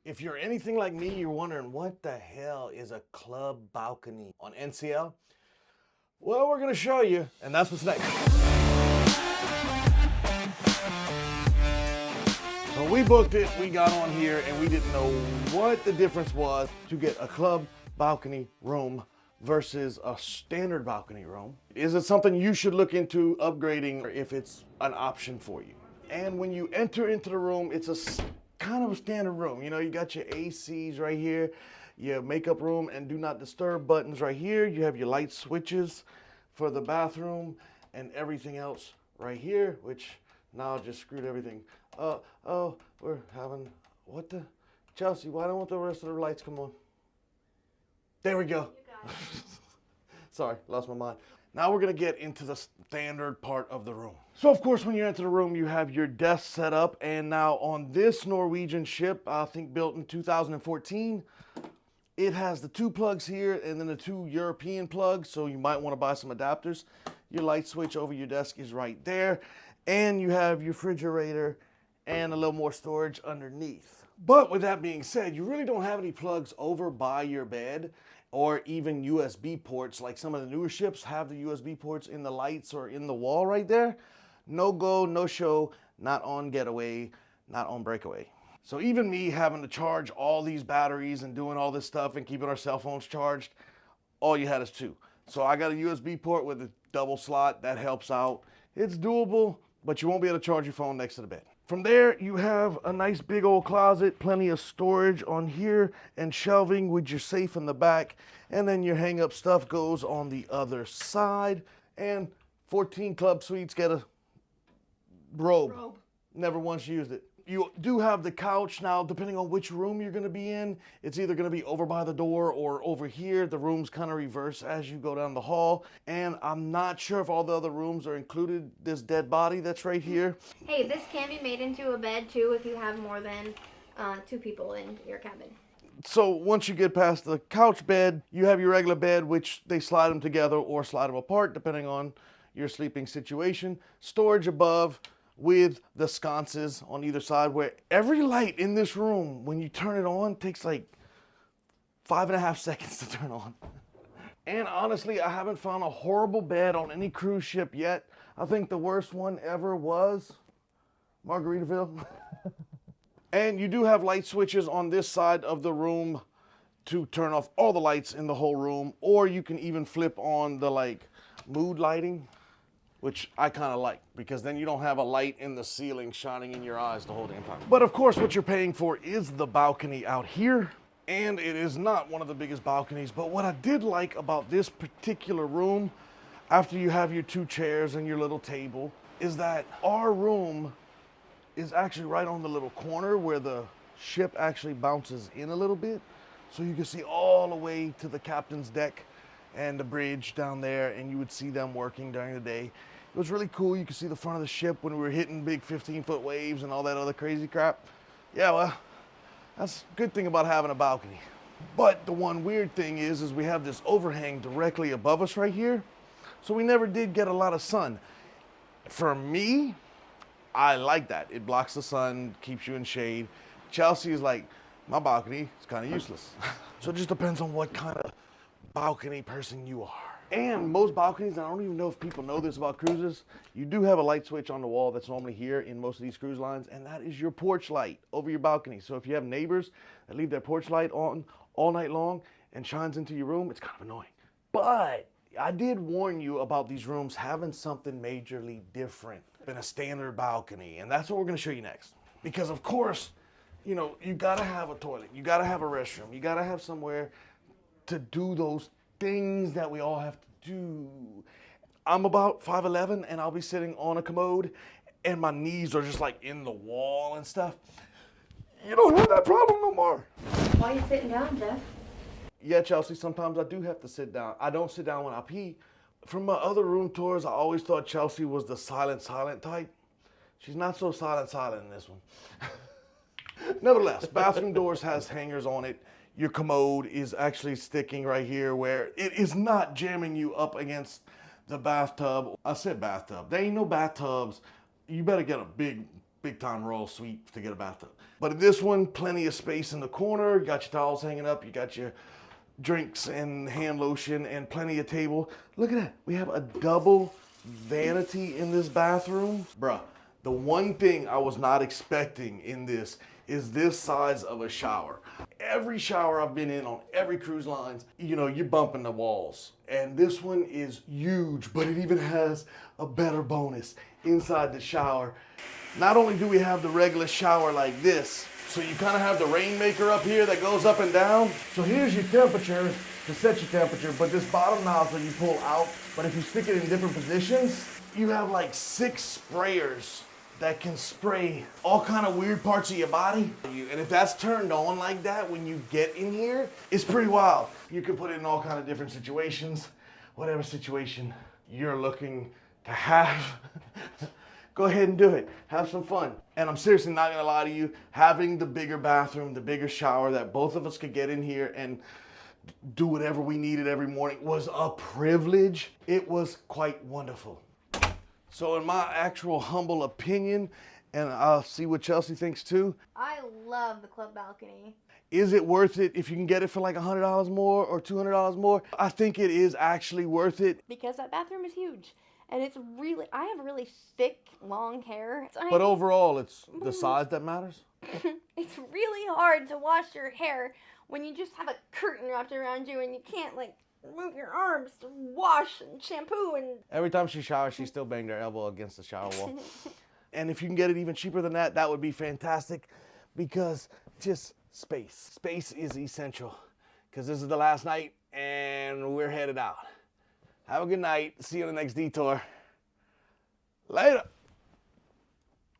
If you're anything like me, you're wondering what the hell is a club balcony on NCL? Well, we're gonna show you, and that's what's next. So we booked it, we got on here, and we didn't know what the difference was to get a club balcony room versus a standard balcony room. Is it something you should look into upgrading, or if it's an option for you? And when you enter into the room, it's a kind of a standard room. You know, you got your ACs right here, your makeup room and do not disturb buttons right here. You have your light switches for the bathroom and everything else right here, which now I just screwed everything. Oh, we're having, what the? Chelsea, why don't the rest of the lights come on? There we go. Sorry, lost my mind. Now we're gonna get into the standard part of the room. So of course, when you enter the room, you have your desk set up, and now on this Norwegian ship, I think built in 2014, it has the two plugs here and then the two European plugs, so you might wanna buy some adapters. Your light switch over your desk is right there, and you have your refrigerator and a little more storage underneath. But with that being said, you really don't have any plugs over by your bed or even USB ports like some of the newer ships have the USB ports in the lights or in the wall right there. No go, no show, not on Getaway, not on Breakaway. So even me having to charge all these batteries and doing all this stuff and keeping our cell phones charged, all you had is two. So I got a USB port with a double slot, that helps out. It's doable, but you won't be able to charge your phone next to the bed. From there, you have a nice big old closet, plenty of storage on here, and shelving with your safe in the back. And then your hang up stuff goes on the other side. And 14 club suites get a robe. Never once used it. You do have the couch. Now, depending on which room you're gonna be in, it's either gonna be over by the door or over here. The rooms kind of reverse as you go down the hall. And I'm not sure if all the other rooms are included this dead body that's right here. Hey, this can be made into a bed too if you have more than 2 people in your cabin. So once you get past the couch bed, you have your regular bed, which they slide them together or slide them apart, depending on your sleeping situation. Storage above, with the sconces on either side, where every light in this room, when you turn it on, takes like 5.5 seconds to turn on. And honestly, I haven't found a horrible bed on any cruise ship yet. I think the worst one ever was Margaritaville. And you do have light switches on this side of the room to turn off all the lights in the whole room, or you can even flip on the like mood lighting, which I kind of like, because then you don't have a light in the ceiling shining in your eyes the whole damn time. But of course, what you're paying for is the balcony out here, and it is not one of the biggest balconies. But what I did like about this particular room, after you have your 2 chairs and your little table, is that our room is actually right on the little corner where the ship actually bounces in a little bit. So you can see all the way to the captain's deck and the bridge down there, and you would see them working during the day. It was really cool. You could see the front of the ship when we were hitting big 15-foot waves and all that other crazy crap. Yeah, well, that's a good thing about having a balcony. But the one weird thing is we have this overhang directly above us right here, so we never did get a lot of sun. For me, I like that. It blocks the sun, keeps you in shade. Chelsea is like, my balcony is kind of useless. So it just depends on what kind of balcony person you are. And most balconies, I don't even know if people know this about cruises, you do have a light switch on the wall that's normally here in most of these cruise lines, and that is your porch light over your balcony. So if you have neighbors that leave their porch light on all night long and shines into your room, it's kind of annoying. But I did warn you about these rooms having something majorly different than a standard balcony, and that's what we're gonna show you next. Because of course, you know, you gotta have a toilet, you gotta have a restroom, you gotta have somewhere to do those things that we all have to do. I'm about 5'11", and I'll be sitting on a commode, and my knees are just like in the wall and stuff. You don't have that problem no more. Why are you sitting down, Jeff? Yeah, Chelsea, sometimes I do have to sit down. I don't sit down when I pee. From my other room tours, I always thought Chelsea was the silent type. She's not so silent in this one. Nevertheless, bathroom doors has hangers on it. Your commode is actually sticking right here where it is not jamming you up against the bathtub. I said bathtub. There ain't no bathtubs. You better get a big big time royal suite to get a bathtub. But in this one, plenty of space in the corner. You got your towels hanging up. You got your drinks and hand lotion and plenty of table. Look at that. We have a double vanity in this bathroom. Bruh, the one thing I was not expecting in this is this size of a shower. Every shower I've been in on every cruise lines, you know, you're bumping the walls. And this one is huge, but it even has a better bonus inside the shower. Not only do we have the regular shower like this, so you kind of have the rainmaker up here that goes up and down. So here's your temperature to set your temperature, but this bottom nozzle you pull out, but if you stick it in different positions, you have like 6 sprayers that can spray all kind of weird parts of your body. And if that's turned on like that when you get in here, it's pretty wild. You can put it in all kind of different situations, whatever situation you're looking to have. Go ahead and do it. Have some fun. And I'm seriously not gonna lie to you, having the bigger bathroom, the bigger shower that both of us could get in here and do whatever we needed every morning was a privilege. It was quite wonderful. So in my actual humble opinion, and I'll see what Chelsea thinks too. I love the club balcony. Is it worth it if you can get it for like $100 more or $200 more? I think it is actually worth it. Because that bathroom is huge. And it's really, I have really thick, long hair. But overall, it's the size that matters. It's really hard to wash your hair when you just have a curtain wrapped around you and you can't, like, move your arms to wash and shampoo and... Every time she showers, she still banged her elbow against the shower wall. And if you can get it even cheaper than that, that would be fantastic, because just space. Space is essential, because this is the last night and we're headed out. Have a good night. See you on the next detour. Later.